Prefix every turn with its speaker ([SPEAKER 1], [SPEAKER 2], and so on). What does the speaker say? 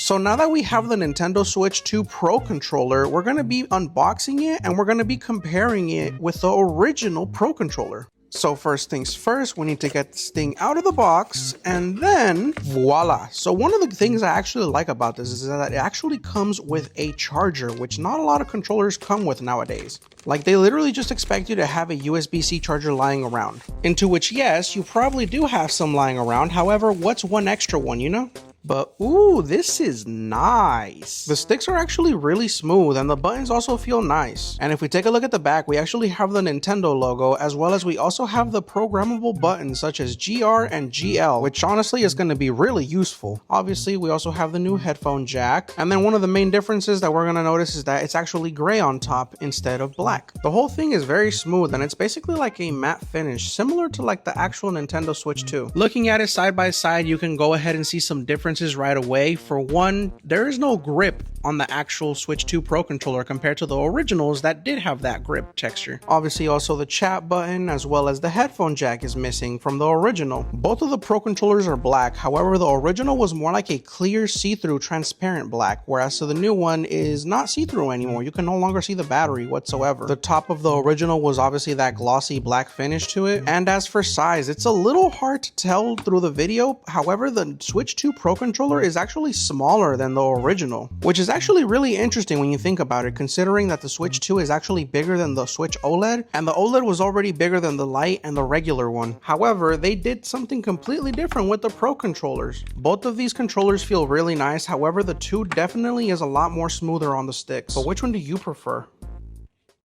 [SPEAKER 1] So now that we have the Nintendo Switch 2 Pro controller, we're going to be unboxing it and we're going to be comparing it with the original Pro controller. So first things first, we need to get this thing out of the box and then voila. So one of the things I actually like about this is that it actually comes with a charger, which not a lot of controllers come with nowadays. Like they literally just expect you to have a USB-C charger lying around. Into which, yes, you probably do have some lying around. However, what's one extra one, you know? But ooh, this is nice. The sticks are actually really smooth and the buttons also feel nice. And if we take a look at the back, we actually have the Nintendo logo, as well as we also have the programmable buttons such as GR and GL, which honestly is going to be really useful. Obviously, we also have the new headphone jack. And then one of the main differences that we're going to notice is that it's actually gray on top instead of black. The whole thing is very smooth and it's basically like a matte finish, similar to like the actual Nintendo Switch 2. Looking at it side by side, you can go ahead and see some differences right away. For one, there is no grip on the actual Switch 2 Pro controller compared to the originals that did have that grip texture. Obviously, also the chat button as well as the headphone jack is missing from the original. Both of the Pro controllers are black, however the original was more like a clear see-through transparent black, whereas the new one is not see-through anymore. You can no longer see the battery whatsoever. The top of the original was obviously that glossy black finish to it, and as for size, it's a little hard to tell through the video. However, the Switch 2 Pro controller is actually smaller than the original, which is actually really interesting when you think about it, considering that the Switch 2 is actually bigger than the Switch OLED, and the OLED was already bigger than the Lite and the regular one. However, they did something completely different with the Pro controllers. Both of these controllers feel really nice, however the 2 definitely is a lot more smoother on the sticks. But which one do you prefer?